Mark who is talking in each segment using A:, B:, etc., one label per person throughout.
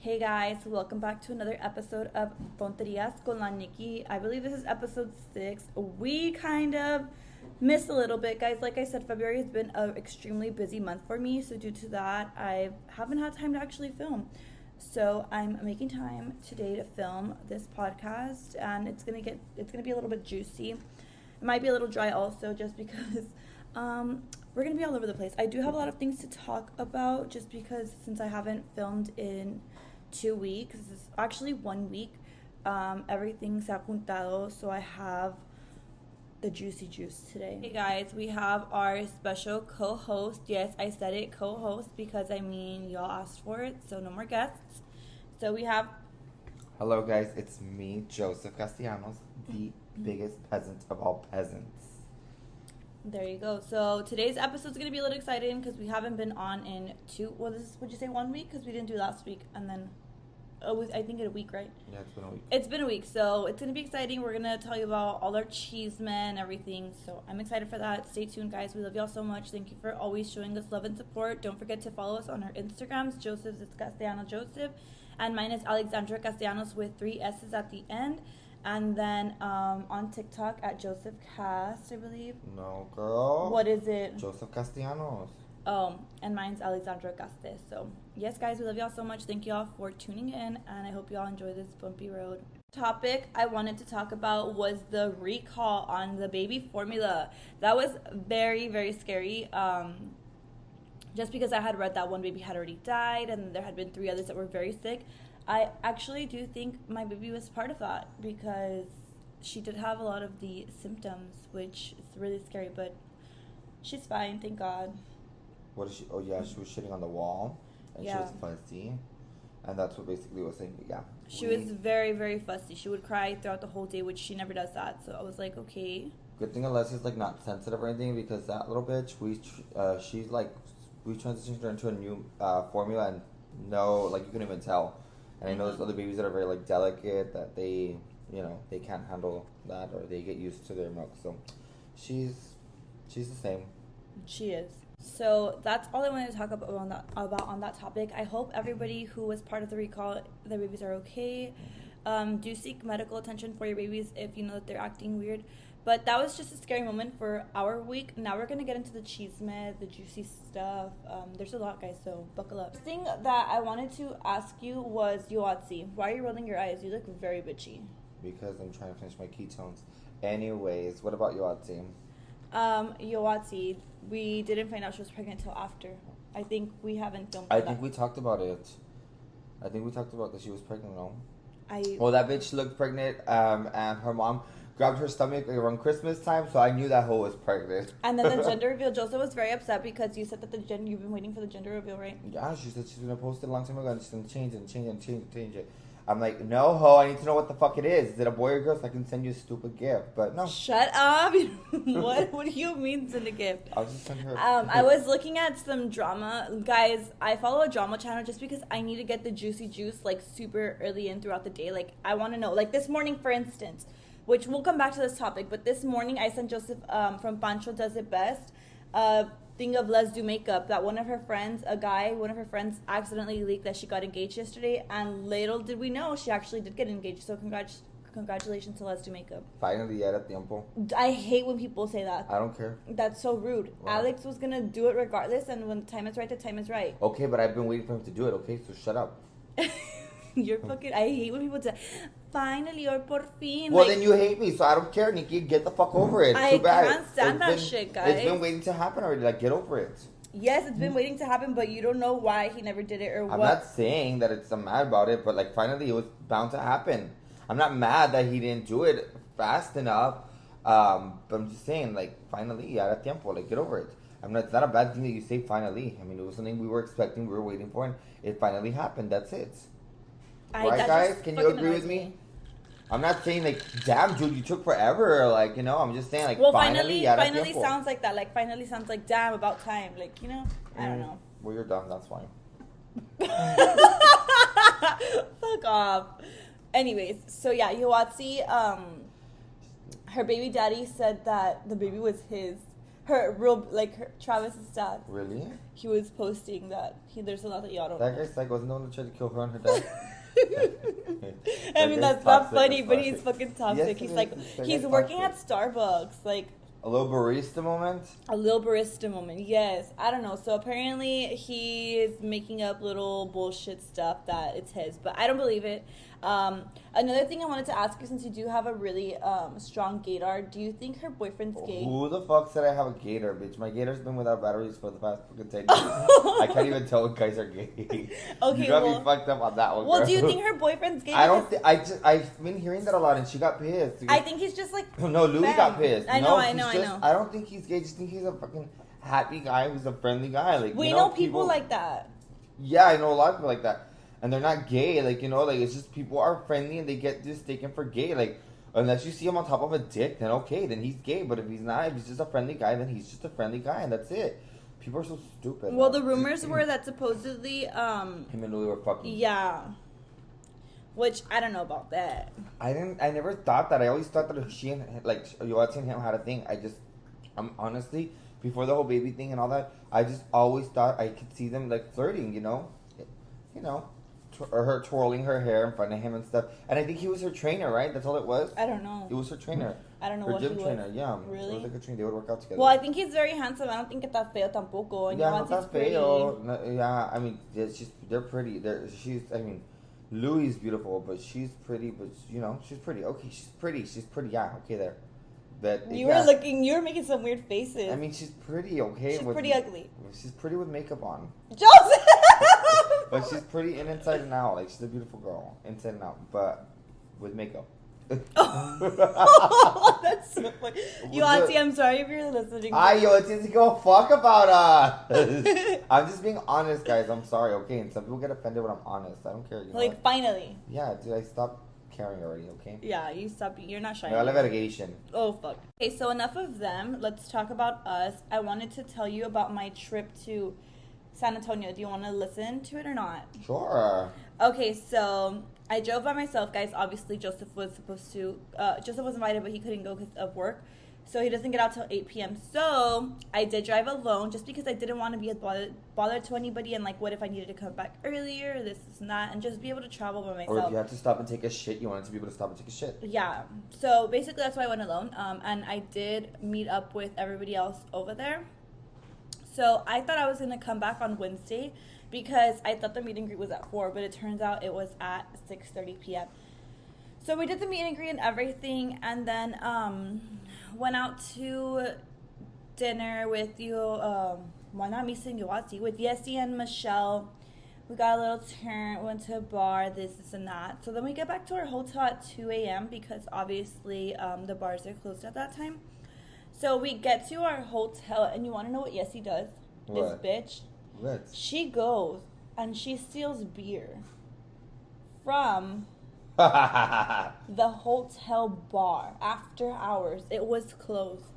A: Hey guys, welcome back to another episode of Tonterias Con La Nikki. I believe this is episode 6. We kind of missed a little bit, guys. Like I said, February has been an extremely busy month for me, so due to that, I haven't had time to actually film. So I'm making time today to film this podcast, and it's gonna be a little bit juicy. It might be a little dry also, just because we're gonna be all over the place. I do have a lot of things to talk about, just because since I haven't filmed in 2 weeks, it's actually 1 week. Everything's apuntado, so I have the juicy juice today. Hey guys, we have our special co-host. Yes, I said it, co-host, because I mean y'all asked for it, so no more guests. So we have.
B: Hello guys, it's me, Joseph Castellanos, the biggest peasant of all peasants.
A: There you go. So today's episode is going to be a little exciting because we haven't been on in would you say 1 week? Because we didn't do last week, and then I think in a week, right?
B: Yeah, it's been a week.
A: It's been a week, so it's going to be exciting. We're going to tell you about all our cheese men and everything, so I'm excited for that. Stay tuned, guys. We love y'all so much. Thank you for always showing us love and support. Don't forget to follow us on our Instagrams. Joseph's is Castellanos Joseph, and mine is Alexandra Castellanos with 3 S's at the end. And then on TikTok at Joseph Cast, I believe.
B: No, girl.
A: What is it?
B: Joseph Castellanos.
A: Oh, and mine's Alexandra Castes. So, yes, guys, we love y'all so much. Thank y'all for tuning in, and I hope y'all enjoy this bumpy road. Topic I wanted to talk about was the recall on the baby formula. That was very, very scary. Just because I had read that one baby had already died, and there had been 3 others that were very sick. I actually do think my baby was part of that because she did have a lot of the symptoms, which is really scary, but she's fine, thank God.
B: What is she? Oh, yeah, she was shitting on the wall, and she was fussy, and that's what basically was saying, but yeah.
A: She was very, very fussy. She would cry throughout the whole day, which she never does that, so I was like, okay.
B: Good thing Alessia's, like, not sensitive or anything, because that little bitch, we transitioned her into a new formula, and no, like, you couldn't even tell. And I know there's other babies that are very, like, delicate, that they, they can't handle that, or they get used to their milk. So she's the same. She is.
A: So that's all I wanted to talk about on that topic. I hope everybody who was part of the recall, their babies are okay. Do seek medical attention for your babies if you know that they're acting weird. But that was just a scary moment for our week. Now we're going to get into the chisme, the juicy stuff. There's a lot, guys, so buckle up. The thing that I wanted to ask you was, Yoatzi, why are you rolling your eyes? You look very bitchy.
B: Because I'm trying to finish my ketones. Anyways, what about Yoatzi?
A: Yoatzi, we didn't find out she was pregnant until after. I think we haven't filmed
B: I think we talked about it. I think we talked about that she was pregnant, no?
A: Well,
B: that bitch looked pregnant, and her mom grabbed her stomach around Christmas time, so I knew that hoe was pregnant.
A: And then the gender reveal, Joseph was very upset because you said that you've been waiting for the gender reveal, right?
B: Yeah, she said she's going to post it a long time ago and she's going to change it. I'm like, no, ho, I need to know what the fuck it is. Is it a boy or girl so I can send you a stupid gift? But no.
A: Shut up. What do you mean send a gift?
B: I'll just send her.
A: I was looking at some drama. Guys, I follow a drama channel just because I need to get the juicy juice, like, super early in throughout the day. Like, I want to know. Like, this morning, for instance, which we'll come back to this topic, but this morning I sent Joseph from Pancho Does It Best thing of Let's Do Makeup that one of her friends accidentally leaked that she got engaged yesterday, and little did we know she actually did get engaged. So congratulations to Let's Do Makeup.
B: Finally, era tiempo.
A: I hate when people say that.
B: I don't care.
A: That's so rude. Wow. Alex was gonna do it regardless, and when the time is right, the time is right.
B: Okay, but I've been waiting for him to do it. Okay, so shut up.
A: You're fucking. I hate when people say, "Finally" or "por fin."
B: Well, then you hate me, so I don't care, Nikki. Get the fuck over it.
A: I
B: Too bad.
A: Can't stand that shit, guys.
B: It's been waiting to happen already. Like, get over it.
A: Yes, it's been waiting to happen, but you don't know why he never did it or what.
B: I'm not saying that I'm mad about it, but, like, finally it was bound to happen. I'm not mad that he didn't do it fast enough, but I'm just saying, like, finally, ya era tiempo. Like, get over it. It's not a bad thing that you say finally. I mean, it was something we were expecting, we were waiting for, and it finally happened. That's it. Right, guys? Can you agree with me? I'm not saying, like, damn, dude, you took forever. Like, I'm just saying, like,
A: well,
B: finally
A: sounds like that. Like, finally sounds like, damn, about time. Like, I don't know.
B: Well, you're dumb. That's fine.
A: Fuck off. Anyways, so yeah, Yoatzi, her baby daddy said that the baby was his. Travis's dad.
B: Really?
A: He was posting that there's a lot that y'all don't
B: That
A: know.
B: guy's like, wasn't the one that tried to kill her and her dad?
A: I mean, that's not funny, but he's fucking toxic.
B: Yes,
A: He's
B: it
A: like,
B: is. That
A: he's
B: guy's
A: working
B: toxic.
A: at Starbucks, like.
B: A little barista moment?
A: A little barista moment, yes. I don't know. So apparently he is making up little bullshit stuff that it's his, but I don't believe it. Another thing I wanted to ask you, since you do have a really strong gaydar, do you think her boyfriend's gay?
B: Who the fuck said I have a gator, bitch? My gator's been without batteries for the past fucking 10 years. I can't even tell when guys are gay.
A: Okay,
B: you got me fucked up on that one,
A: well,
B: girl.
A: do you think her boyfriend's gay?
B: I don't I've been hearing that a lot, and she got pissed.
A: I think he's just like...
B: No, Louis got pissed.
A: I know.
B: I don't think he's gay. I just think he's a fucking happy guy who's a friendly guy. Like,
A: we know people like that.
B: Yeah, I know a lot of people like that. And they're not gay, like, you know, like, it's just people are friendly and they get mistaken for gay. Like, unless you see him on top of a dick, then okay, then he's gay. But if he's not, if he's just a friendly guy, then he's just a friendly guy, and that's it. People are so stupid.
A: Well, the rumors were that supposedly,
B: him and Louis were fucking.
A: Yeah. Which, I don't know about that.
B: I never thought that. I always thought that she and, like, Yoatzi and him had a thing. Honestly, before the whole baby thing and all that, I just always thought I could see them, like, flirting, you know? Or her twirling her hair in front of him and stuff. And I think he was her trainer, right? That's all it was?
A: I don't know.
B: It was her trainer.
A: I don't know
B: her
A: what
B: gym
A: he
B: trainer,
A: was.
B: yeah.
A: Really?
B: It was like a trainer. They would work out together.
A: Well, I think he's very handsome. I don't think está feo tampoco. And
B: yeah, not
A: Yoatzi's
B: that feo. No, yeah, I mean, they're pretty. Louis is beautiful, but she's pretty. But, you know, she's pretty. Okay, she's pretty. Yeah, okay, there. But
A: you were making some weird faces.
B: I mean, she's pretty, okay?
A: She's pretty ugly.
B: She's pretty with makeup on.
A: Joseph!
B: But she's pretty inside and out. Like, she's a beautiful girl, inside and out, but with makeup.
A: Oh, that's so funny. Yoatzi, I'm sorry if you're listening.
B: It doesn't go fuck about us. I'm just being honest, guys. I'm sorry, okay? And some people get offended when I'm honest. I don't care. You know,
A: like, finally.
B: Yeah, dude, I stopped caring already, okay?
A: Yeah, you stop. You're not shy.
B: Vergation.
A: Oh, fuck. Okay, so enough of them. Let's talk about us. I wanted to tell you about my trip to San Antonio. Do you want to listen to it or not?
B: Sure.
A: Okay, so I drove by myself, guys. Obviously, Joseph was invited, but he couldn't go because of work. So he doesn't get out till 8 p.m. So I did drive alone just because I didn't want to be a bother to anybody. And, like, what if I needed to come back earlier, this and that, and just be able to travel by myself.
B: Or if you had to stop and take a shit, you wanted to be able to stop and take a shit.
A: Yeah. So basically that's why I went alone. And I did meet up with everybody else over there. So I thought I was going to come back on Wednesday because I thought the meet and greet was at 4, but it turns out it was at 6:30 p.m. So we did the meet and greet and everything, and then went out to dinner with with Yessie and Michelle. We got a little turn, went to a bar, this and that. So then we get back to our hotel at 2 a.m. because obviously the bars are closed at that time. So we get to our hotel, and you want to know what Yessie does?
B: What?
A: This bitch.
B: What?
A: She goes and she steals beer from the hotel bar after hours. It was closed.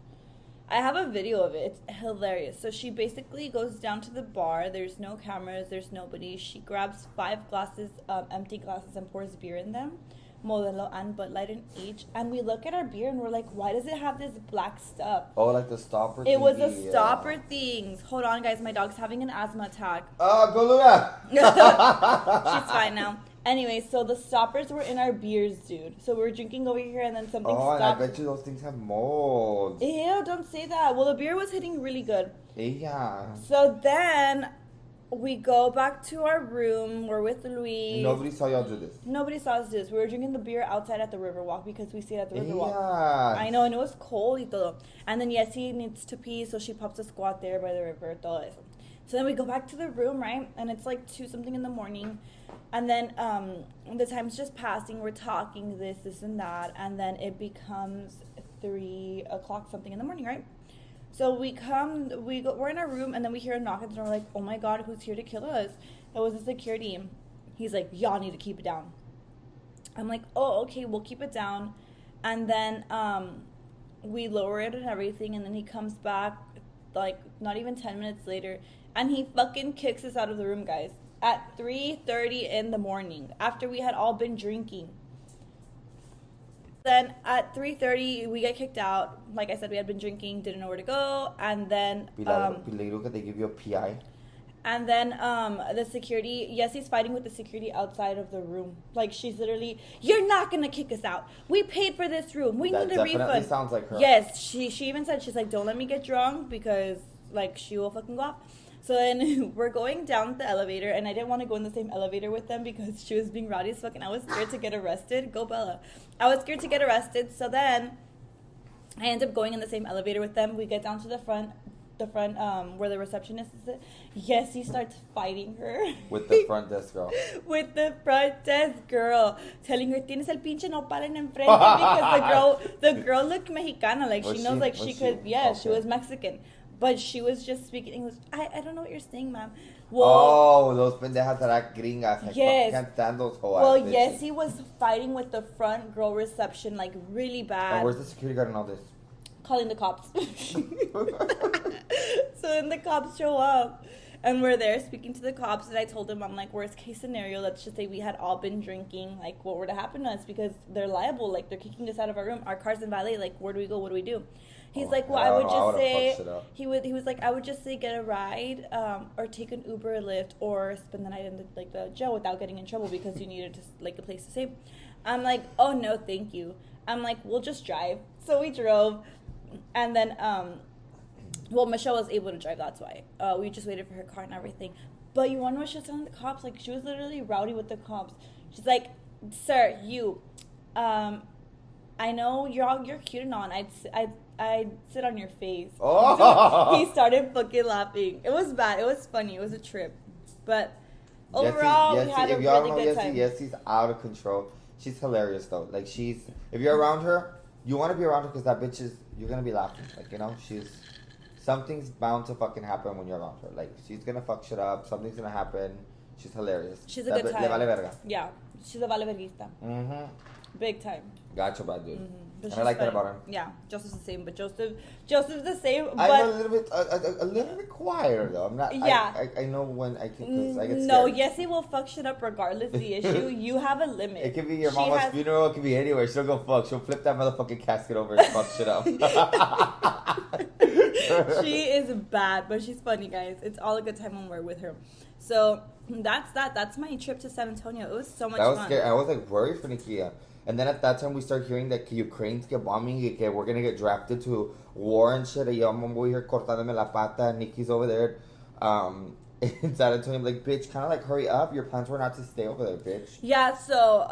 A: I have a video of it. It's hilarious. So she basically goes down to the bar. There's no cameras. There's nobody. She grabs 5 glasses, empty glasses, and pours beer in them. Modelo and Bud Light in each. And we look at our beer and we're like, why does it have this black stuff?
B: Oh, like the stopper
A: It was the stopper things. Hold on, guys. My dog's having an asthma attack.
B: Go Luna!
A: She's fine now. Anyway, so the stoppers were in our beers, dude. So we were drinking over here and then something stopped.
B: And I bet you those things have mold.
A: Ew, don't say that. Well, the beer was hitting really good.
B: Yeah.
A: So then we go back to our room. We're with Luis.
B: Nobody saw y'all do this.
A: Nobody saw us do this. We were drinking the beer outside at the Riverwalk because we stayed at the Riverwalk.
B: Yeah.
A: I know, and it was cold y todo. And then Yessie needs to pee, so she pops a squat there by the river. Todo eso. So then we go back to the room, right? And it's like 2-something in the morning. And then the time's just passing. We're talking this and that. And then it becomes 3 o'clock something in the morning, right? So we're in our room, and then we hear a knock at the door. We're like, oh my God, who's here to kill us? It was the security. He's like, y'all need to keep it down. I'm like, oh, okay, we'll keep it down. And then we lower it and everything, and then he comes back, like, not even 10 minutes later, and he fucking kicks us out of the room, guys, at 3:30 in the morning, after we had all been drinking. Then at 3:30 we get kicked out. Like I said, we had been drinking, didn't know where to go, and then
B: they give you a PI.
A: And then the security, Yessie's fighting with the security outside of the room. Like, she's literally, you're not going to kick us out. We paid for this room. We need a refund. That
B: definitely sounds like her.
A: Yes, she even said, she's like, don't let me get drunk because, like, she will fucking go off. So then we're going down the elevator, and I didn't want to go in the same elevator with them because she was being rowdy as fuck, and I was scared to get arrested. Go Bella. I was scared to get arrested, so then I ended up going in the same elevator with them. We get down to the front where the receptionist is. Yes, he starts fighting her
B: with the front desk girl.
A: With the front desk girl, telling her tienes el pinche nopal en enfrente because the girl looked Mexicana, like she knows, like she could. Yeah, okay. She was Mexican, but she was just speaking English. I don't know what you're saying, ma'am.
B: Well, those pendejas are gringas. Like,
A: yes.
B: Can't stand those whole
A: well, yes, he was fighting with the front girl reception, like really bad.
B: And where's the security guard and all this?
A: Calling the cops. So then the cops show up and we're there speaking to the cops, and I told them, I'm like, worst case scenario, let's just say we had all been drinking, like what were to happen to us, because they're liable, like they're kicking us out of our room, our car's in valet, like where do we go, what do we do? He's like, well, I would just say, he was like, I would just say get a ride, or take an Uber or Lyft, or spend the night in the jail without getting in trouble because you needed like a place to stay. I'm like, oh no, thank you. I'm like, we'll just drive. So we drove. And then, well, Michelle was able to drive, that's why. We just waited for her car and everything. But you want to know what she was telling the cops? Like, she was literally rowdy with the cops. She's like, sir, you, I know you're cute and all, and I'd sit on your face. Oh. He started fucking laughing. It was bad. It was funny. It was a trip. But overall, we had a really good time.
B: Yessie's out of control. She's hilarious, though. Like, if you're around her, you want to be around her because that bitch is, you're going to be laughing. Like, you know, something's bound to fucking happen when you're around her. Like, she's going to fuck shit up. Something's going to happen. She's hilarious.
A: She's a good time.
B: Le vale verga.
A: Yeah. She's a vale verguista.
B: Mm-hmm.
A: Big time.
B: Gotcha, bad dude.
A: Mm-hmm.
B: And I like that about her.
A: Yeah, Joseph's the same, but Joseph's the same. But
B: I'm a little bit quieter though. I'm not. Yeah. I know when I get scared.
A: No, Yessie will fuck shit up regardless the issue. You have a limit.
B: It could be your mama's funeral. It could be anywhere. She'll go fuck. She'll flip that motherfucking casket over and fuck shit up.
A: She is bad, but she's funny, guys. It's all a good time when we're with her. So that's that. That's my trip to San Antonio. It was so much fun.
B: That was scary. I was like worried for Nikki. And then at that time, we start hearing that Ukraine's get bombing, that we're going to get drafted to war and shit. And yo, I'm over here cortándome la pata. Nikki's over there in San Antonio. I'm like, bitch, kind of like, hurry up. Your plans were not to stay over there, bitch.
A: Yeah, so...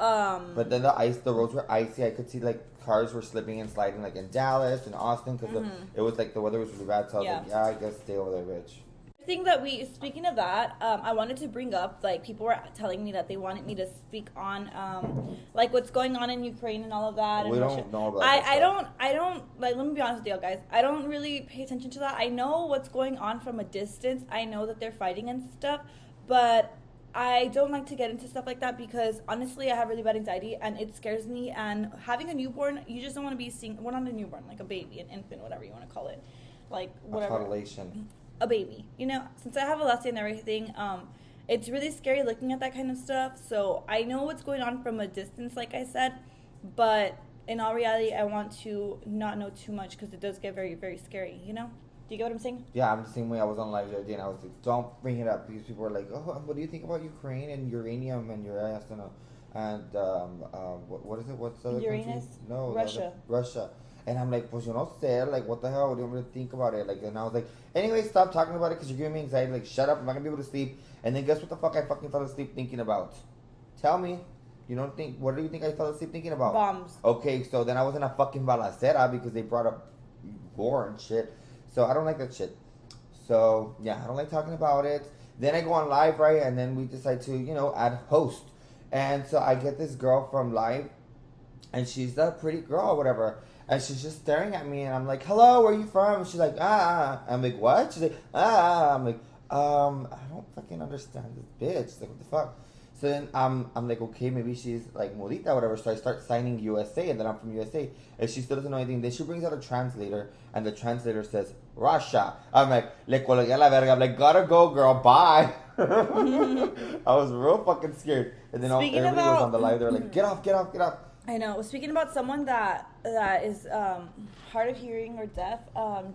B: But then the roads were icy. I could see, like, cars were slipping and sliding, like, in Dallas and Austin. Because it was, like, the weather was really bad. So I was like, yeah, I guess stay over there, bitch.
A: Speaking of that, I wanted to bring up, like, people were telling me that they wanted me to speak on, like, what's going on in Ukraine and all of that.
B: We don't know about
A: that. I don't, like, let me be honest with you guys. I don't really pay attention to that. I know what's going on from a distance. I know that they're fighting and stuff, but I don't like to get into stuff like that because, honestly, I have really bad anxiety and it scares me. And having a newborn, you just don't want to be seeing, well, not a newborn, like a baby, an infant, whatever you want to call it. Like, whatever.
B: A toddlation.
A: A baby, you know, since I have a Lassie and everything, it's really scary looking at that kind of stuff. So I know what's going on from a distance, like I said, but in all reality, I want to not know too much because it does get very, very scary, you know? Do you get what I'm saying?
B: Yeah, I'm the same way. I was on live the other day and I was like, don't bring it up because people were like, oh, what do you think about Ukraine and uranium and your ass and what is it? What's the other
A: Uranus?
B: country? No,
A: Russia.
B: Russia. And I'm like, pues yo no sé, like, what the hell? What do you want me to think about it? Like, and I was like, anyway, stop talking about it because you're giving me anxiety. Like, shut up. I'm not going to be able to sleep. And then guess what the fuck I fucking fell asleep thinking about? Tell me. What do you think I fell asleep thinking about?
A: Bombs.
B: Okay, so then I was in a fucking balacera because they brought up war and shit. So I don't like that shit. So, yeah, I don't like talking about it. Then I go on live, right? And then we decide to, add host. And so I get this girl from live. And she's a pretty girl or whatever. And she's just staring at me, and I'm like, hello, where are you from? And she's like, I'm like, what? She's like, I'm like, I don't fucking understand this bitch. Like, what the fuck? So then I'm like, okay, maybe she's like modita or whatever. So I start signing USA, and then I'm from USA. And she still doesn't know anything. Then she brings out a translator, and the translator says, Russia. I'm like, le colgué la verga. I'm like, gotta go, girl, bye. I was real fucking scared. And then everybody was on the live. They're like, get off, get off, get off.
A: I know. Speaking about someone that is hard of hearing or deaf,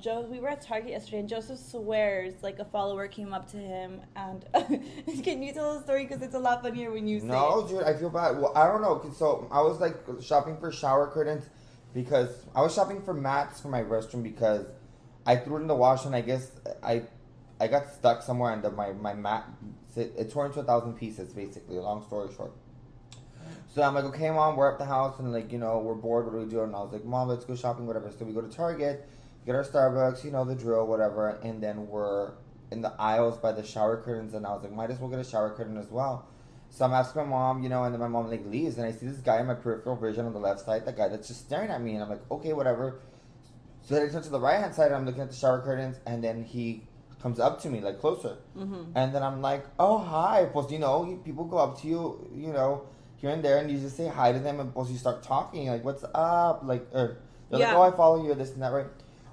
A: Joe. We were at Target yesterday, and Joseph swears like a follower came up to him and can you tell the story because it's a lot funnier when you say
B: No,
A: it.
B: dude, I feel bad. Well, I don't know. So I was like shopping for shower curtains because I was shopping for mats for my restroom because I threw it in the wash and I guess I got stuck somewhere and my mat it tore into 1,000 pieces basically. Long story short. So I'm like, okay, Mom, we're at the house and like, we're bored. What do we do? And I was like, Mom, let's go shopping, whatever. So we go to Target, get our Starbucks, the drill, whatever. And then we're in the aisles by the shower curtains. And I was like, might as well get a shower curtain as well. So I'm asking my mom, and then my mom like leaves. And I see this guy in my peripheral vision on the left side, that guy that's just staring at me. And I'm like, okay, whatever. So then I turn to the right hand side and I'm looking at the shower curtains. And then he comes up to me, like closer. Mm-hmm. And then I'm like, oh, hi. Pues, people go up to you, here and there, and you just say hi to them, and once you start talking, like, what's up? Like, or they're like, oh, I follow you, this and that, right?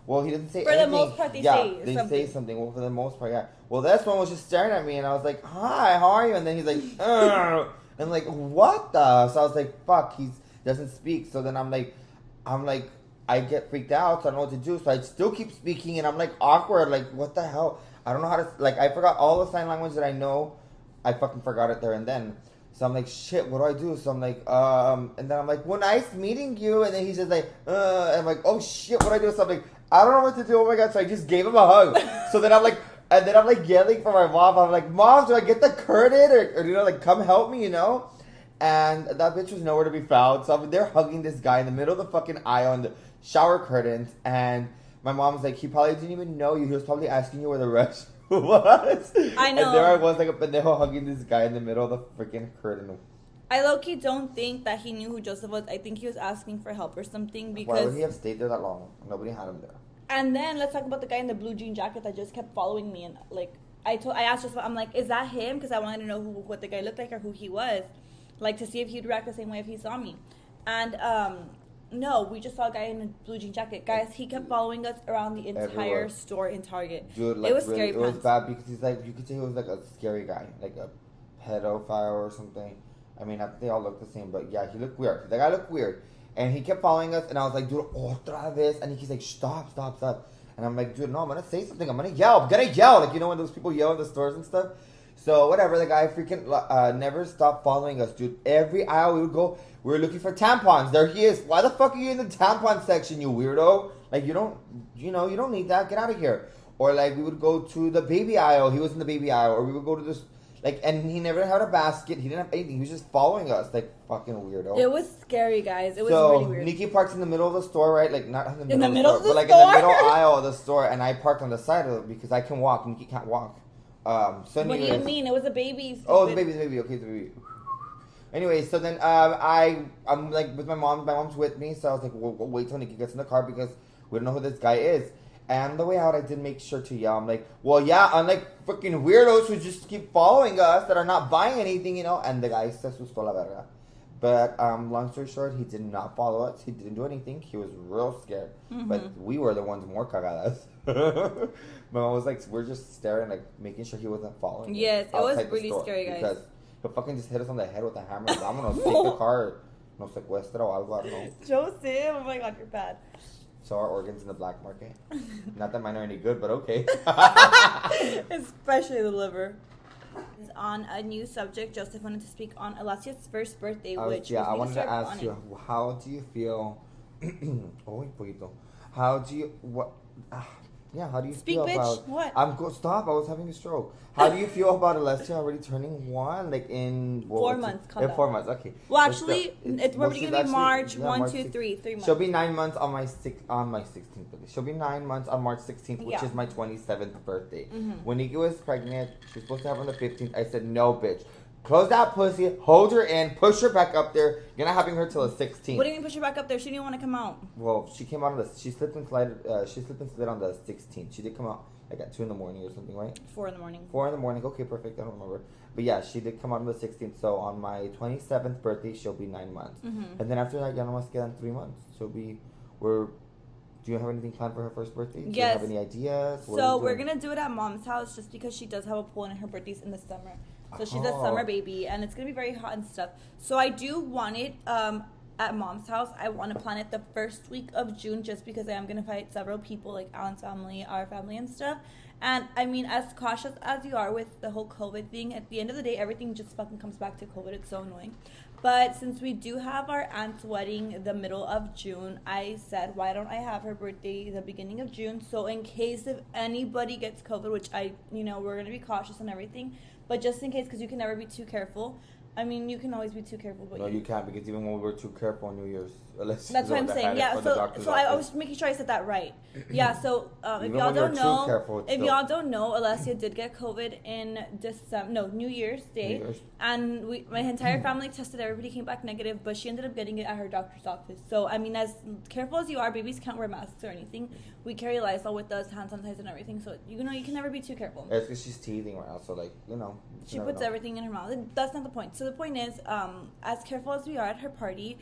B: Well, he doesn't say anything.
A: For the most part, they
B: say something. Well, for the most part, yeah. Well, this one was just staring at me, and I was like, hi, how are you? And then he's like, ugh. And like, what the? So I was like, fuck, he doesn't speak. So then I'm like, I get freaked out, so I don't know what to do. So I still keep speaking, and I'm like awkward, like, what the hell? I don't know how to, like, I forgot all the sign language that I know. I fucking forgot it there and then. So I'm like, shit, what do I do? So I'm like, and then I'm like, well, nice meeting you. And then he's just like, and I'm like, oh shit, what do I do? So I'm like, I don't know what to do. Oh my God. So I just gave him a hug. So then I'm like, yelling for my mom. I'm like, Mom, do I get the curtain? Or like, come help me, And that bitch was nowhere to be found. So I'm there hugging this guy in the middle of the fucking aisle in the shower curtains. And my mom was like, he probably didn't even know you. He was probably asking you where the rest was.
A: I know.
B: And there I was like a pendejo hugging this guy in the middle of the freaking curtain.
A: I low-key don't think that he knew who Joseph was. I think he was asking for help or something because...
B: Why would he have stayed there that long? Nobody had him there.
A: And then let's talk about the guy in the blue jean jacket that just kept following me. And like, I asked Joseph, I'm like, is that him? Because I wanted to know what the guy looked like or who he was. Like, to see if he'd react the same way if he saw me. And, no, we just saw a guy in a blue jean jacket. Guys, he kept following us around the entire store in Target.
B: Dude, like,
A: it was
B: really,
A: scary.
B: It was bad because he's like, you could say he was like a scary guy, like a pedophile or something. I mean, I think they all look the same, but yeah, he looked weird. The guy looked weird. And he kept following us, and I was like, dude, otra vez. And he's like, stop. And I'm like, dude, no, I'm going to say something. I'm going to yell. I'm going to yell. Like, when those people yell in the stores and stuff? So, whatever, the guy freaking never stopped following us, dude. Every aisle we would go, we were looking for tampons. There he is. Why the fuck are you in the tampon section, you weirdo? Like, you don't need that. Get out of here. Or, like, we would go to the baby aisle. He was in the baby aisle. Or we would go to this, like, and he never had a basket. He didn't have anything. He was just following us. Like, fucking weirdo.
A: It was scary, guys. It was really weird.
B: Nikki parks in the middle of the store, right? Like, not in the
A: middle
B: of the store, but, like, in the middle aisle of the store. And I parked on the side of it because I can walk. Nikki can't walk. So
A: what do you mean? It was a baby. Stupid.
B: Oh, the baby. Okay, the baby. Anyway, so then I'm like with my mom. My mom's with me, so I was like, we'll wait till Nikki gets in the car because we don't know who this guy is. And on the way out, I did make sure to yell. I'm like, well, yeah, unlike freaking weirdos who just keep following us that are not buying anything, And the guy se asustó la verga. But long story short, he did not follow us. He didn't do anything. He was real scared. Mm-hmm. But we were the ones more cagadas. My mom was like, we're just staring, like, making sure he wasn't following.
A: Yes, it was really scary, guys.
B: Because he'll fucking just hit us on the head with a hammer. Vámonos, take the car. No secuestra o algo, I don't know.
A: Joseph, oh my God, you're bad.
B: So our organs in the black market. Not that mine are any good, but okay.
A: Especially the liver. On a new subject, Joseph wanted to speak on Alacia's first birthday,
B: I wanted to ask you, how do you feel? How do you how do you
A: speak,
B: feel
A: bitch?
B: About?
A: What?
B: Stop! I was having a stroke. How do you feel about Alessia already turning 1? Like in
A: 4 months.
B: In 4 months. Okay.
A: Well, actually, it's probably gonna be March 1, 2, 3 months.
B: She'll be 9 months on my 16th birthday. She'll be 9 months on March 16th, which is my 27th birthday. Mm-hmm. When Nikki was pregnant, she was supposed to have on the 15th. I said, no, bitch. Close that pussy, hold her in, push her back up there. You're not having her till the 16th.
A: What do you mean push her back up there? She didn't want to come out.
B: Well, she came out on she slipped and slid on the 16th. She did come out like at 2 in the morning or something, right?
A: 4 in the morning.
B: 4 in the morning. Okay, perfect. I don't remember. But yeah, she did come out on the 16th. So on my 27th birthday, she'll be 9 months. Mm-hmm. And then after that, ya nomás quedan 3 months. Do you have anything planned for her first birthday?
A: Yes.
B: Do you have any ideas?
A: So we're going to do it at Mom's house just because she does have a pool and her birthday's in the summer. So she's a summer baby and it's going to be very hot and stuff. So I do want it at mom's house. I want to plan it the first week of June just because I am going to invite several people, like Alan's family, our family, and stuff. And I mean, as cautious as you are with the whole COVID thing, at the end of the day, everything just fucking comes back to COVID. It's so annoying. But since we do have our aunt's wedding the middle of June, I said, why don't I have her birthday the beginning of June? So in case if anybody gets COVID, which we're going to be cautious and everything, but just in case, because you can never be too careful. I mean, you can always be too careful. But
B: no, you can't, because even when we were too careful on New Year's.
A: That's what I'm saying. Yeah, so I was making sure I said that right. Yeah, so if y'all don't know, Alessia did get COVID in New Year's Day. And my entire family tested, everybody came back negative, but she ended up getting it at her doctor's office. So, I mean, as careful as you are, babies can't wear masks or anything. We carry Lysol with us, hand sanitizer and everything, so, you can never be too careful.
B: It's because she's teething right now, so,
A: she puts everything in her mouth. That's not the point. So the point is, as careful as we are at her party,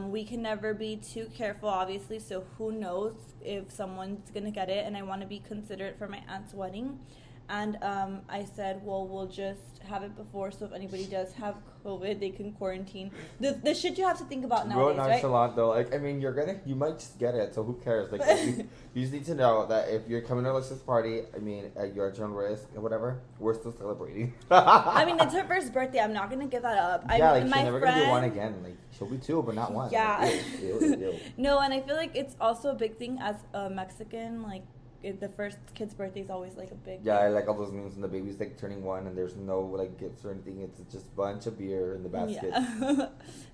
A: we can never be too careful, obviously, so who knows if someone's going to get it, and I want to be considerate for my aunt's wedding. And I said, well, we'll just have it before, so if anybody does have COVID, they can quarantine. The shit you have to think about nowadays, right?
B: Real nonchalant, though. You might just get it, so who cares? You just need to know that if you're coming to Alicia's party, you're at your own risk or whatever, we're still celebrating.
A: I mean, it's her first birthday. I'm not going to give that up.
B: She's never going to be one again. She'll be two, but not one.
A: Yeah.
B: Ew.
A: No, and I feel like it's also a big thing as a Mexican, the first kid's birthday is always a big
B: yeah, I like all those memes when the baby's turning one and there's no gifts or anything. It's just a bunch of beer in the basket.
A: Yeah.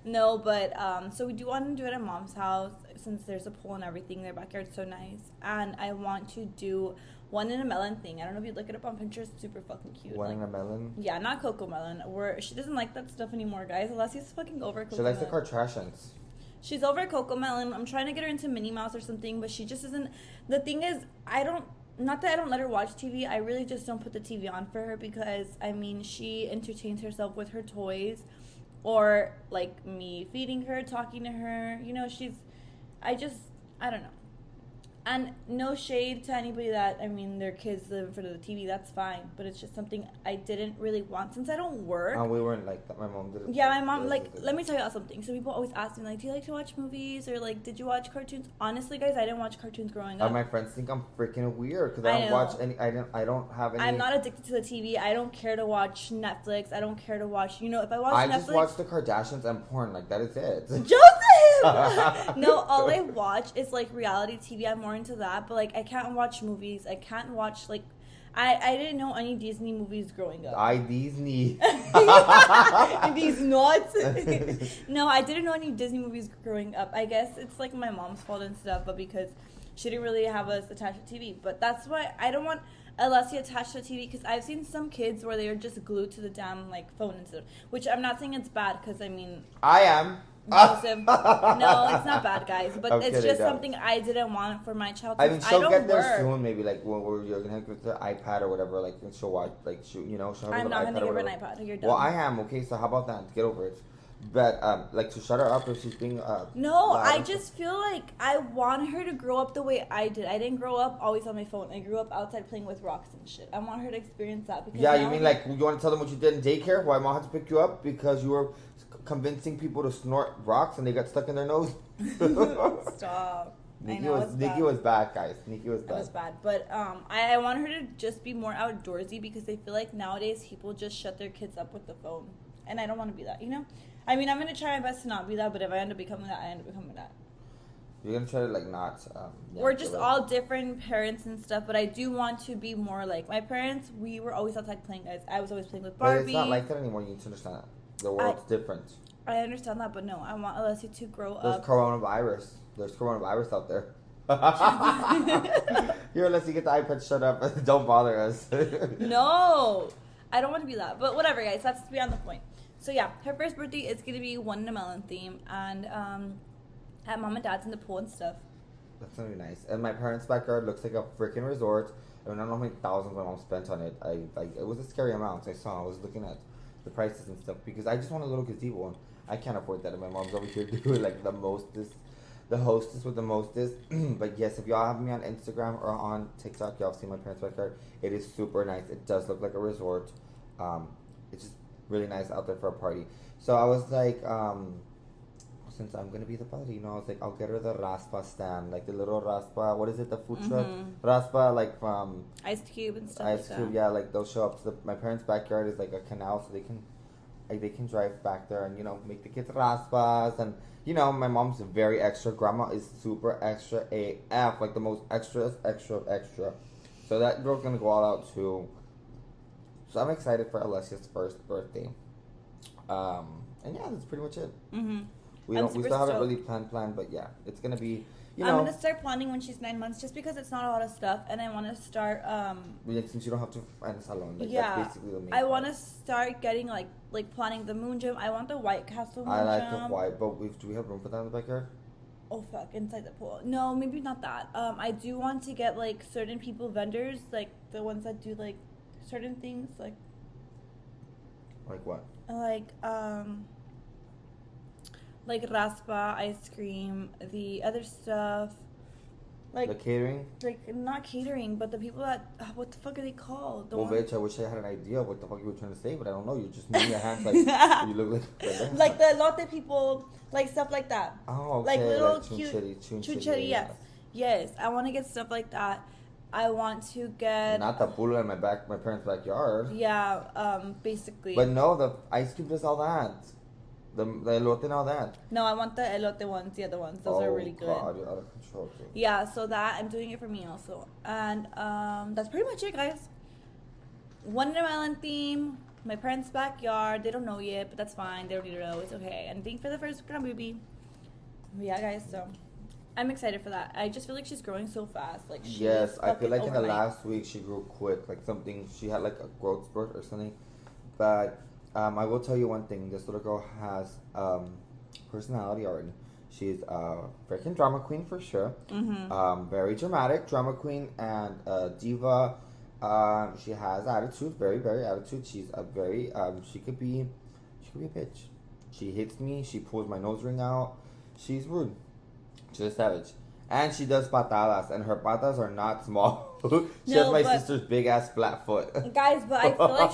A: No, but so we do want to do it at mom's house since there's a pool and everything. Their backyard's so nice, and I want to do one in a melon thing. I don't know if you look it up on Pinterest. Super fucking cute.
B: One in a melon.
A: Yeah, not cocoa melon. She doesn't like that stuff anymore, guys. Alessia's fucking over cocoa.
B: She likes the Kardashians.
A: She's over Coco Melon. I'm trying to get her into Minnie Mouse or something, but she just isn't. The thing is, not that I don't let her watch TV, I really just don't put the TV on for her because, she entertains herself with her toys or, me feeding her, talking to her. I don't know. And no shade to anybody that, their kids live in front of the TV, that's fine. But it's just something I didn't really want since I don't work.
B: And we weren't like that. My mom didn't.
A: Yeah, my mom, let me tell y'all something. So people always ask me, do you like to watch movies? Or, did you watch cartoons? Honestly, guys, I didn't watch cartoons growing up.
B: My friends think I'm freaking weird because I don't watch any, I don't have any.
A: I'm not addicted to the TV. I don't care to watch Netflix. I don't care to watch, if I watch Netflix.
B: I just watch the Kardashians and porn. That is it.
A: Joseph! No, all I watch is, reality TV. I'm more into that. But, I can't watch movies. I can't watch, I didn't know any Disney movies growing up.
B: Disney.
A: These nuts. No, I didn't know any Disney movies growing up. I guess it's, my mom's fault and stuff, but because she didn't really have us attached to TV. But that's why I don't want Alessia attached to the TV, because I've seen some kids where they are just glued to the damn, phone and stuff. Which I'm not saying it's bad, because,
B: I am.
A: Joseph. No, it's not bad, guys. But it's just something I didn't want for my child.
B: She'll get there soon, maybe when you're gonna get the iPad or whatever. She'll watch, she'll have
A: I'm not gonna give her an iPad. You're done. Well,
B: I am. Okay, so how about that? Get over it. But to shut her up if she's being
A: no, I just feel like I want her to grow up the way I did. I didn't grow up always on my phone. I grew up outside playing with rocks and shit. I want her to experience that. Because
B: you mean you want to tell them what you did in daycare? Why mom had to pick you up because you were convincing people to snort rocks and they got stuck in their nose?
A: Stop.
B: Nikki was bad, guys. Nikki was bad.
A: It was bad. But I want her to just be more outdoorsy because I feel like nowadays people just shut their kids up with the phone. And I don't want to be that, I'm going to try my best to not be that, but if I end up becoming that, I end up becoming that.
B: You're going to try to, not...
A: We're just all different parents and stuff, but I do want to be more like... My parents, we were always outside playing, guys. I was always playing with Barbie.
B: But it's not like that anymore. You need to understand that. The world's different.
A: I understand that, but no. I want Alessia to grow
B: There's
A: up.
B: There's coronavirus out there. Here, Alessia, get the iPad shut up. Don't bother us.
A: No. I don't want to be that. But whatever, guys. That's beyond the point. So yeah, her first birthday is going to be one in a melon theme, and at mom and dad's in the pool and stuff.
B: That's going to be nice. And my parents' backyard looks like a freaking resort. I don't know how many thousands my mom spent on it. It was a scary amount. I was looking at the prices and stuff because I just want a little gazebo, and I can't afford that. And my mom's over here doing the hostess with the mostest. But yes, if y'all have me on Instagram or on TikTok, y'all see my parents' backyard. It is super nice. It does look like a resort. It's just really nice out there for a party. So I was since I'm gonna be the padrino, I was like, I'll get her the raspa stand, like the little raspa. What is it? The food truck raspa, like from
A: Ice Cube and stuff.
B: Ice Cube, yeah. Like they'll show up. So my parents' backyard is like a canal, so they can drive back there and make the kids raspas. And my mom's very extra. Grandma is super extra AF, like the most extra. So that girl's gonna go all out too. So I'm excited for Alessia's first birthday. And yeah, that's pretty much it. We still haven't really planned, but yeah, it's gonna be.
A: I'm gonna start planning when she's 9 months, just because it's not a lot of stuff, and I want to start.
B: Since you don't have to find a salon,
A: yeah,
B: that's basically the main
A: I want to start getting like planning the moon gym. I want the White Castle moon
B: I like
A: gym.
B: the white, but do we have room for that in the backyard?
A: Oh fuck, inside the pool. No, maybe not that. I do want to get like certain vendors, like the ones that do like certain things, like
B: what?
A: Like raspa, ice cream, the other stuff. Like
B: the catering?
A: Like not catering, but the people that what the fuck are they called?
B: Bitch, I wish I had an idea of what the fuck you were trying to say, but I don't know. You just moving your hands like you look like
A: like the elote people, like stuff like that.
B: Oh, okay.
A: Like little
B: cute
A: chuncheri, yes. Yes, I want to get stuff like that. I want to get
B: not the pool in my parents' backyard.
A: Yeah, basically.
B: But no, the ice cube does all that. The elote and all that.
A: No, I want the elote ones, the other ones. Those are really good.
B: God, you're out of control too.
A: Yeah, so that I'm doing it for me also, and that's pretty much it, guys. Watermelon theme, my parents' backyard. They don't know yet, but that's fine. They don't need to know. It's okay. And thank for the first grandbaby. Yeah, guys. So I'm excited for that. I just feel like she's growing so fast. Like
B: yes, I feel like in the last week she grew quick. Like she had like a growth spurt or something, but. I will tell you one thing. This little girl has personality already. She's a freaking drama queen for sure. Very dramatic drama queen and diva. She has attitude, very very attitude. She's a very she could be a bitch. She hits me. She pulls my nose ring out. She's rude. She's a savage. And she does patadas, and her patas are not small. She has my sister's big ass flat foot.
A: Guys, but I feel like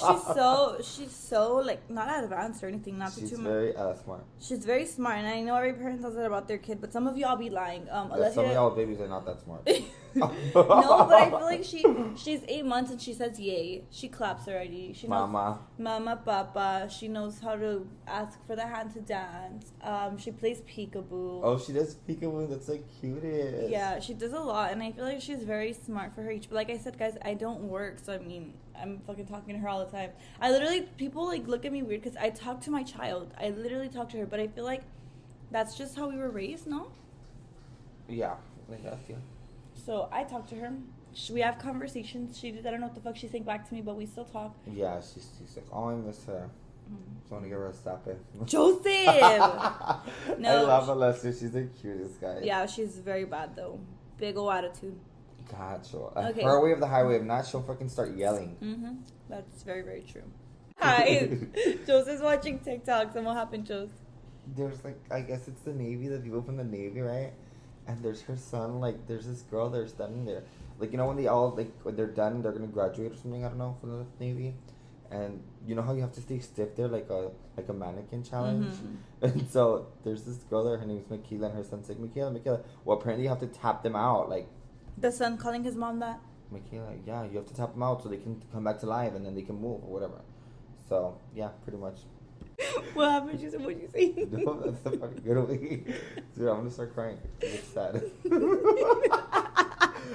A: she's so like not advanced or anything.
B: She's very smart.
A: She's very smart, and I know every parent does that about their kid, but some of y'all be lying.
B: Some of y'all babies are not that smart.
A: No, but I feel like she's 8 months and she says yay. She claps already. She knows mama, papa. She knows how to ask for the hand to dance. She plays peekaboo.
B: Oh, she does peekaboo. That's the cutest.
A: Yeah, she does a lot, and I feel like she's very smart for her age. But like I said, guys, I don't work, so I mean, I'm fucking talking to her all the time. People like look at me weird because I talk to my child. I literally talk to her, but I feel like that's just how we were raised, no?
B: Yeah, I guess, yeah.
A: So I talk to her. We have conversations. I don't know what the fuck she's saying back to me, but we still talk.
B: Yeah, she's like, oh, I miss her. So I want to give her a sape.
A: Joseph! No,
B: I love Alessia. She's the cutest guy.
A: Yeah, she's very bad though. Big ol' attitude.
B: Gotcha.
A: Okay.
B: Her way of the highway. If not, she'll fucking start yelling.
A: That's very, very true. Hi. Joseph's watching TikToks, and what happened, Jose?
B: There's like, I guess it's the Navy, the people from the Navy, right? And there's her son, like, there's this girl, they're standing there. Like, when they all, like, when they're done, they're going to graduate or something, I don't know, from the Navy. And you know how you have to stay stiff there, like a mannequin challenge? And so there's this girl there, her name's Michaela, and her son's like, Michaela. Well, apparently you have to tap them out, like.
A: The son calling his mom that?
B: Michaela, yeah, you have to tap them out so they can come back to life and then they can move or whatever. So, yeah, pretty much.
A: What happened? What'd you say?
B: No, that's the fucking good way. Dude, I'm gonna start crying. It's sad.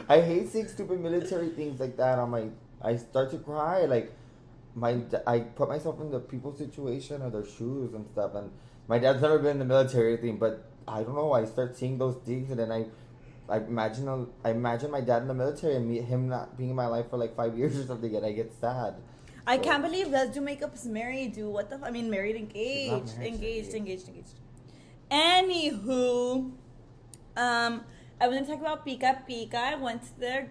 B: I hate seeing stupid military things like that on my. I start to cry. Like, I put myself in the people's situation or their shoes and stuff. And my dad's never been in the military thing, but I don't know. I start seeing those things, and then I imagine my dad in the military and him not being in my life for like 5 years or something, and I get sad.
A: I can't believe Let's Do Makeup's married, dude. What the I mean, married, engaged. Anywho, I want to talk about Pika Pika. I went to their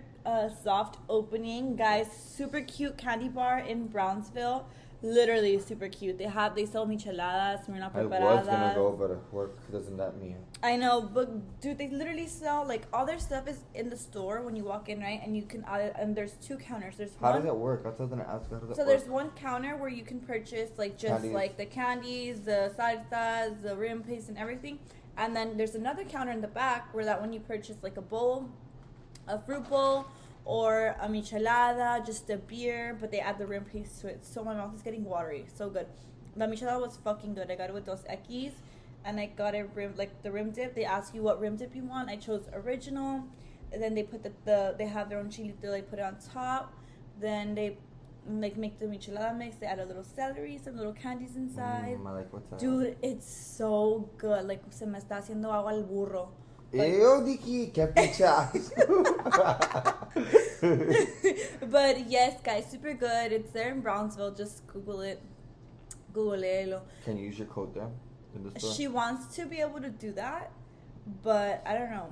A: soft opening, guys. Super cute candy bar in Brownsville. Literally super cute. They sell micheladas, Smirnoff preparadas.
B: I was gonna go, but work doesn't let me.
A: I know, but dude, they literally sell like all their stuff is in the store when you walk in, right? And you can and there's 2 counters.
B: How does it work? I was gonna ask. How does it work?
A: So there's one counter where you can purchase like just
B: candies.
A: Like the candies, the salsas, the rim paste, and everything. And then there's another counter in the back where that when you purchase like a bowl, a fruit bowl, or a michelada, just a beer, but they add the rim paste to it. So my mouth is getting watery. So good. The michelada was fucking good. I got it with Dos Equis, and I got it the rim dip. They ask you what rim dip you want. I chose original. And then they put they have their own chili. They like put it on top. Then they like make the michelada mix. They add a little celery, some little candies inside.
B: I like what's that?
A: Dude, it's so good. Like se me está haciendo agua el burro. Like,
B: ew, Nikki, qué pinche
A: but yes, guys, super good. It's there in Brownsville. Just Google it. Googleelo.
B: Can you use your code there in the store?
A: She wants to be able to do that, but I don't know.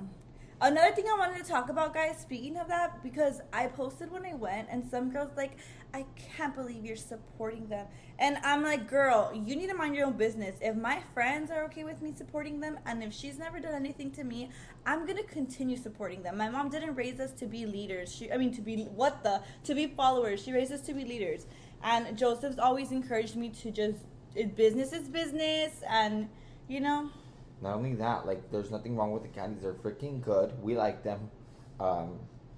A: Another thing I wanted to talk about, guys, speaking of that, because I posted when I went, and some girls like, I can't believe you're supporting them. And I'm like, girl, you need to mind your own business. If my friends are okay with me supporting them, and if she's never done anything to me, I'm going to continue supporting them. My mom didn't raise us to be leaders. To be followers. She raised us to be leaders. And Joseph's always encouraged me to just, business is business, and, you know.
B: Not only that, like, there's nothing wrong with the candies. They're freaking good. We like them.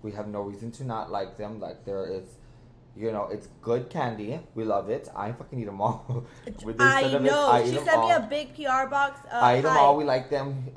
B: We have no reason to not like them. Like, it's good candy. We love it. I fucking eat them all.
A: I know. She sent me a big PR box.
B: I eat them all. We like them.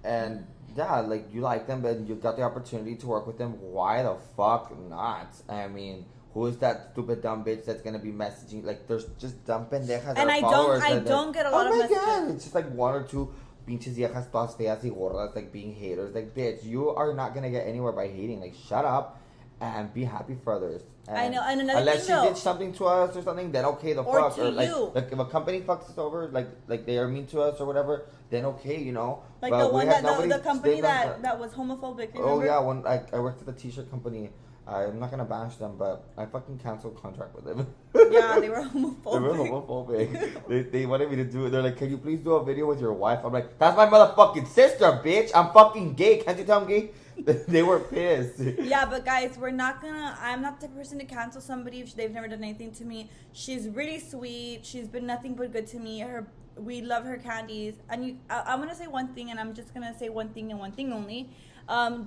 B: And yeah, like, you like them, but you got the opportunity to work with them. Why the fuck not? I mean, who is that stupid dumb bitch that's gonna be messaging? Like, there's just dumb pendejas.
A: And I don't get a lot of messages. Oh my god,
B: it's just like one or two pinches viejas todas feas y gordas, like, being haters. Like, bitch, you are not gonna get anywhere by hating. Like, shut up and be happy for others. And
A: I know, and another
B: unless
A: thing,
B: she did something to us or something, then okay, the
A: or
B: fuck.
A: To
B: or like,
A: you.
B: like, if a company fucks us over, like they are mean to us or whatever, then okay, you know.
A: Like,
B: but
A: the one the company that was homophobic. Remember?
B: Oh yeah, when I worked at the t-shirt company. I'm not gonna bash them, but I fucking canceled contract with them.
A: Yeah, they were homophobic.
B: They were homophobic. They wanted me to do it. They're like, can you please do a video with your wife? I'm like, that's my motherfucking sister, bitch. I'm fucking gay. Can't you tell I'm gay? They were pissed.
A: Yeah, but guys, I'm not the person to cancel somebody if they've never done anything to me. She's really sweet. She's been nothing but good to me. We love her candies. And I'm going to say one thing, and I'm just going to say one thing and one thing only.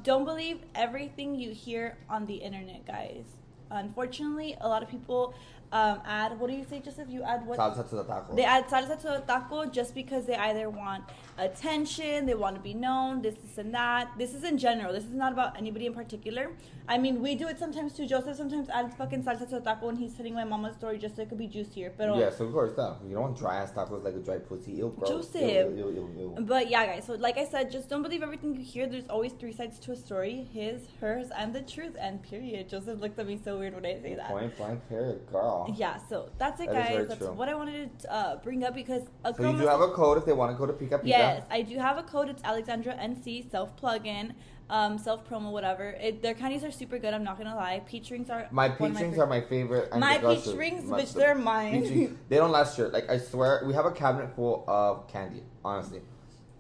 A: Don't believe everything you hear on the internet, guys. Unfortunately, a lot of people add, what do you say, Joseph? You add what?
B: Salsa to the taco.
A: They add salsa to the taco just because they either want attention, they want to be known, this and that. This is in general. This is not about anybody in particular. I mean, we do it sometimes too. Joseph sometimes adds fucking salsa to the taco when he's telling my mama's story just so it could be juicier. But
B: yes, of course, no. You don't want dry ass tacos like a dry pussy. Ew, gross.
A: Joseph.
B: Ew.
A: But yeah, guys. So like I said, just don't believe everything you hear. There's always three sides to a story: his, hers, and the truth. And period. Joseph looked at me so weird when I say that.
B: Point blank period, girl.
A: Yeah. So that's it, guys. That's what I wanted to bring up because
B: so you do have a code if they want to go to Pika Pika.
A: Yes, I do have a code. It's Alexandra NC, self plug-in, self promo, whatever. Their candies are super good. I'm not gonna lie. Peach rings are
B: my favorite. And
A: my peach rings, bitch, they're mine.
B: They don't last year. Like, I swear, we have a cabinet full of candy, honestly,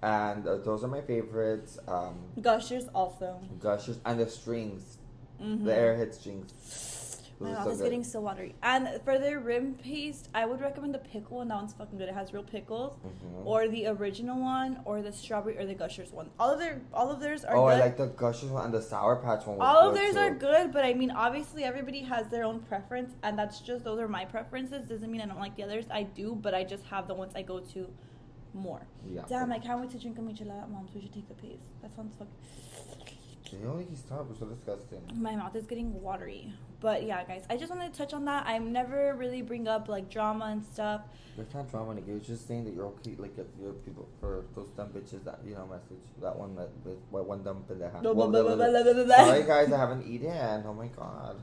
B: and those are my favorites.
A: Gushers also.
B: Gushers and the strings,
A: Mm-hmm.
B: the airhead strings.
A: My mouth is getting so watery. And for their rim paste, I would recommend the pickle one. That one's fucking good. It has real pickles. Mm-hmm. Or the original one, or the strawberry, or the Gushers one. All of theirs are good.
B: Oh, I like the Gushers one and the Sour Patch one.
A: All of theirs are good, but I mean, obviously, everybody has their own preference, and those are my preferences. Doesn't mean I don't like the others. I do, but I just have the ones I go to more.
B: Yeah.
A: Damn, I can't wait to drink a michelada, Moms. We should take a pace. That sounds fucking...
B: Stop. It's so disgusting.
A: My mouth is getting watery. But yeah, guys, I just wanted to touch on that. I never really bring up like drama and stuff.
B: It's not drama, Nikki. It's just saying that you're okay. Like, if you're people for those dumb bitches that message that one one dumb pendeja. Sorry, guys, I haven't eaten. Oh my god.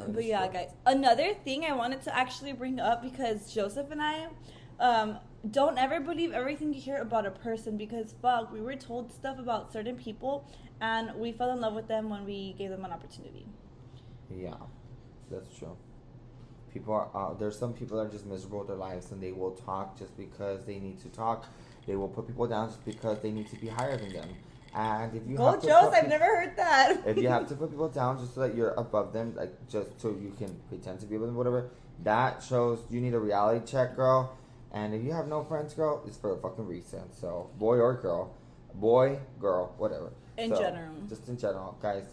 A: But yeah, guys, another thing I wanted to actually bring up because Joseph and I, don't ever believe everything you hear about a person because fuck, we were told stuff about certain people and we fell in love with them when we gave them an opportunity.
B: Yeah, that's true. People are there's some people that are just miserable with their lives and they will talk just because they need to talk. They will put people down just because they need to be higher than them. And if you have to
A: Joes, I've never heard that.
B: If you have to put people down just so that you're above them, like just so you can pretend to be above them, whatever, that shows you need a reality check, girl. And if you have no friends, girl, it's for a fucking reason. So, boy or girl. Boy, girl, whatever.
A: In general.
B: Just in general, guys.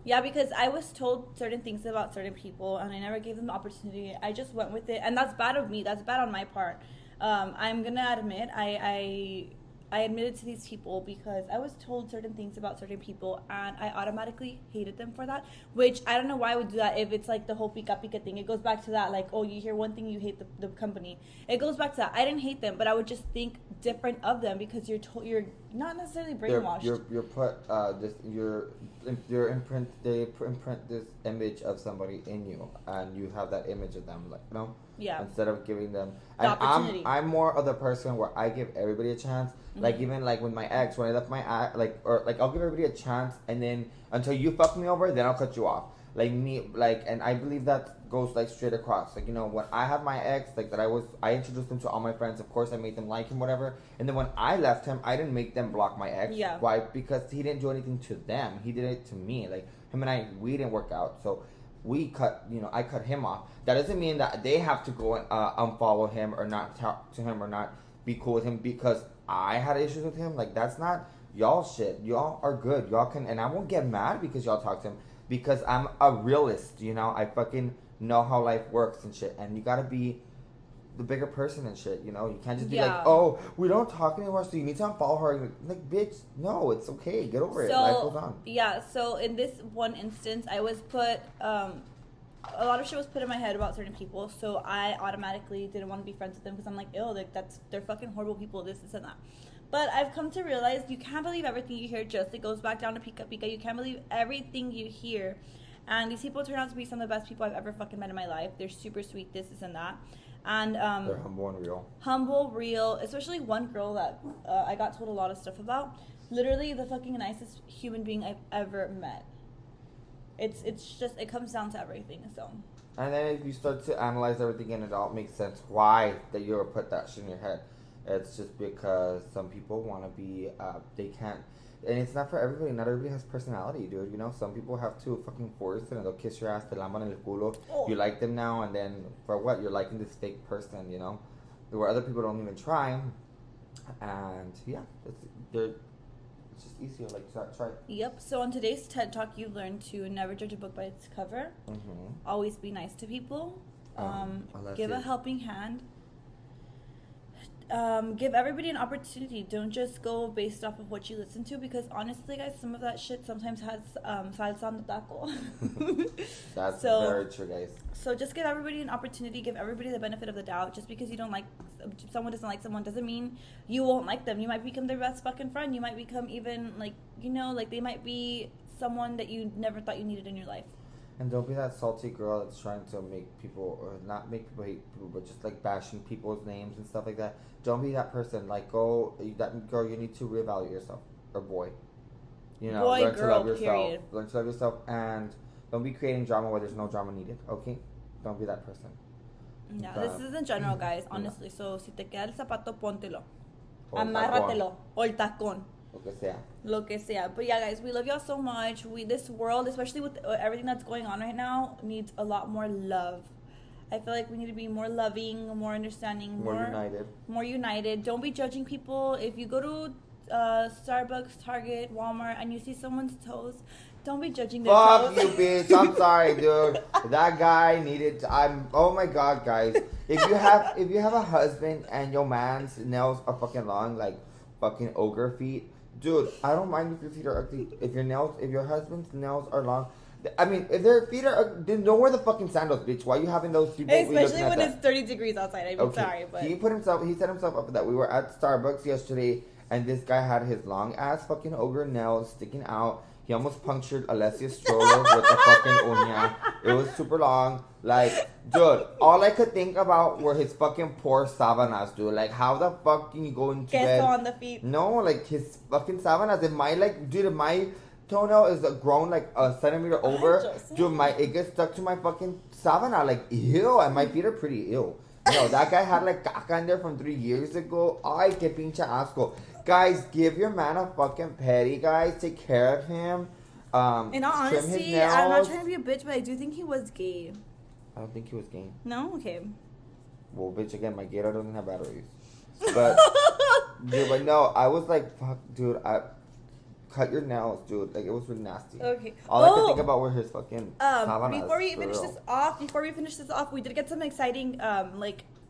A: Yeah, because I was told certain things about certain people, and I never gave them the opportunity. I just went with it. And that's bad of me. That's bad on my part. I'm going to admit, I admitted to these people because I was told certain things about certain people and I automatically hated them for that, which I don't know why I would do that if it's like the whole pica pica thing. It goes back to that, like, oh, you hear one thing, you hate the company. It goes back to that. I didn't hate them, but I would just think different of them because you're not necessarily brainwashed.
B: You're put your imprint. They imprint this image of somebody in you, and you have that image of them, like, you know.
A: Yeah.
B: Instead of giving them,
A: the opportunity.
B: I'm more of the person where I give everybody a chance. Mm-hmm. Like even like with my ex, when I left my ex, I'll give everybody a chance, and then until you fuck me over, then I'll cut you off. Like me, like, and I believe that goes like straight across. Like, you know, when I have my ex, like I introduced him to all my friends. Of course, I made them like him, whatever. And then when I left him, I didn't make them block my ex.
A: Yeah.
B: Why? Because he didn't do anything to them. He did it to me. Like him and we didn't work out. So I cut him off. That doesn't mean that they have to go and unfollow him or not talk to him or not be cool with him because I had issues with him. Like, that's not y'all shit. Y'all are good. Y'all can, and I won't get mad because y'all talk to him because I'm a realist, you know? I fucking know how life works and shit. And you gotta be the bigger person and shit, you know? You can't just be like, oh, we don't talk anymore, so you need to unfollow her. Like, bitch, no, it's okay. Get over it. Life goes on.
A: Yeah, so in this one instance, I was put, a lot of shit was put in my head about certain people, so I automatically didn't want to be friends with them because I'm like, ew, they're fucking horrible people, this and that. But I've come to realize you can't believe everything you hear. Just it goes back down to pica pica. You can't believe everything you hear, and these people turn out to be some of the best people I've ever fucking met in my life. They're super sweet, this and that, and
B: they're humble and real. Humble,
A: real. Especially one girl that I got told a lot of stuff about. Literally the fucking nicest human being I've ever met. It's just, it comes down to everything, so.
B: And then if you start to analyze everything and it all makes sense why that you were put that shit in your head. It's just because some people want to be, they can't, and it's not for everybody. Not everybody has personality, dude. You know, some people have to fucking force it and they'll kiss your ass, te lamban el culo. Oh. You like them now, and then for what? You're liking this fake person, you know? Where other people don't even try. And yeah, it's just easier, like, try it.
A: Yep. So on today's TED Talk, you learned to never judge a book by its cover. Mm-hmm. Always be nice to people. Give a helping hand. Give everybody an opportunity. Don't just go based off of what you listen to, because honestly, guys, some of that shit sometimes has salsa on the taco.
B: That's very true, guys.
A: So just give everybody an opportunity. Give everybody the benefit of the doubt. Just because you don't like someone, doesn't like someone, doesn't mean you won't like them. You might become their best fucking friend. You might become even, like, you know, like, they might be someone that you never thought you needed in your life.
B: And don't be that salty girl that's trying to make people, or not make people hate people, but just like bashing people's names and stuff like that. Don't be that person. Like, that girl, you need to reevaluate yourself. Or boy. You know, learn to love yourself. Period. Learn to love yourself, and don't be creating drama where there's no drama needed, okay? Don't be that person.
A: Yeah, this is in general, guys, honestly. So, si te queda el zapato, póntelo. Amárratelo. O el tacón. Lo que sea. But yeah, guys, we love y'all so much. This world, especially with everything that's going on right now, needs a lot more love. I feel like we need to be more loving, more understanding, more united. Don't be judging people. If you go to Starbucks, Target, Walmart, and you see someone's toes, don't be judging their toes.
B: Fuck you, bitch. I'm sorry, dude. That guy needed oh my god, guys. If you have a husband and your man's nails are fucking long, like fucking ogre feet, dude, I don't mind if your feet are ugly. If your husband's nails are long, I mean, if their feet are, then don't wear the fucking sandals, bitch. Why are you having those people?
A: Especially when it's 30 degrees outside. I mean, sorry, but
B: he set himself up for that. We were at Starbucks yesterday, and this guy had his long ass fucking ogre nails sticking out. He almost punctured Alessia's stroller with a fucking uña. It was super long. Like, dude, all I could think about were his fucking poor sábanas, dude. Like, how the fuck can you go into bed?
A: Queso on the feet.
B: No, like, his fucking sábanas. If my toenail is grown like a centimeter over, dude, it gets stuck to my fucking sábana. Like, ew. And my feet are pretty ill. No, that guy had like caca in there from 3 years ago. Ay, que pinche asco. Guys, give your man a fucking petty, guys. Take care of him.
A: In all honesty, I'm not trying to be a bitch, but I do think he was gay.
B: I don't think he was gay.
A: No? Okay.
B: Well, bitch, again, my Gator doesn't have batteries. But, dude, but no, I was like, fuck, dude, cut your nails, dude. Like, it was really nasty.
A: Okay.
B: All I could think about were his fucking
A: before we finish this off, we did get some exciting,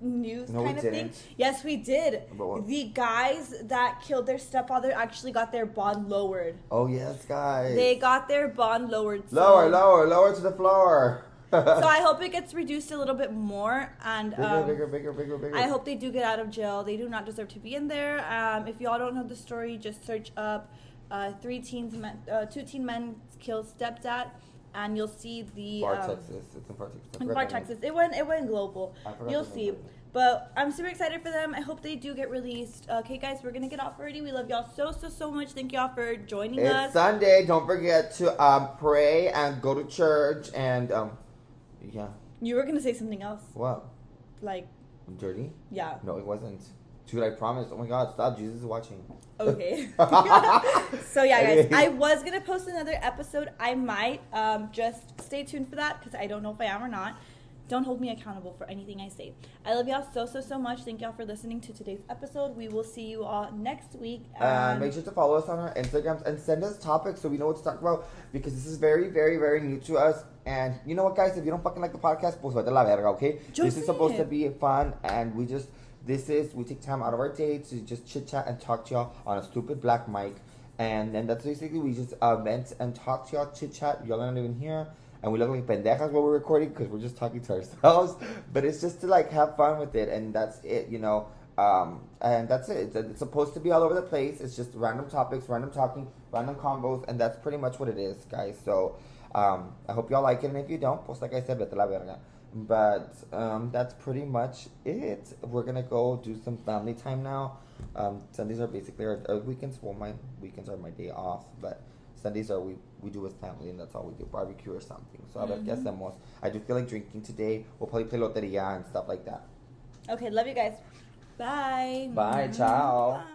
A: news kind of thing. Yes, we did. The guys that killed their stepfather actually got their bond lowered.
B: Oh, yes, guys.
A: They got their bond lowered.
B: Lower to the floor.
A: So I hope it gets reduced a little bit more, and
B: bigger.
A: I hope they do get out of jail. They do not deserve to be in there. If y'all don't know the story, just search up 2 teen men killed stepdad, and you'll see the
B: Texas. It's in Far Texas.
A: In Far Texas, it went global. You'll see. But I'm super excited for them. I hope they do get released. Okay, guys, we're gonna get off already. We love y'all so much. Thank y'all for joining us.
B: It's Sunday. Don't forget to pray and go to church and yeah.
A: You were gonna say something else.
B: What?
A: Like.
B: Dirty?
A: Yeah.
B: No, it wasn't. Dude, I promise. Oh my God, stop. Jesus is watching.
A: Okay. So yeah, guys, I was gonna post another episode. I might. Just stay tuned for that because I don't know if I am or not. Don't hold me accountable for anything I say. I love y'all so much. Thank y'all for listening to today's episode. We will see you all next week.
B: Make sure to follow us on our Instagrams and send us topics so we know what to talk about because this is very new to us. And you know what, guys? If you don't fucking like the podcast, pues vete a la verga, okay? This is supposed to be fun, and we take time out of our day to just chit chat and talk to y'all on a stupid black mic, and then that's basically we just vent and talk to y'all, chit chat. Y'all aren't even here. And we look like pendejas while we're recording because we're just talking to ourselves. But it's just to like have fun with it, and that's it, you know. And that's it. It's supposed to be all over the place. It's just random topics, random talking, random combos, and that's pretty much what it is, guys. So I hope y'all like it, and if you don't, pues like I said, vete la verga. But that's pretty much it. We're gonna go do some family time now. Sundays are basically our weekends. Well, my weekends are my day off, but Sundays are we do with family, and that's all we do, barbecue or something. So a ver qué hacemos. I do feel like drinking today. We'll probably play loteria and stuff like that.
A: Okay, love you guys. Bye.
B: Bye, ciao. Bye.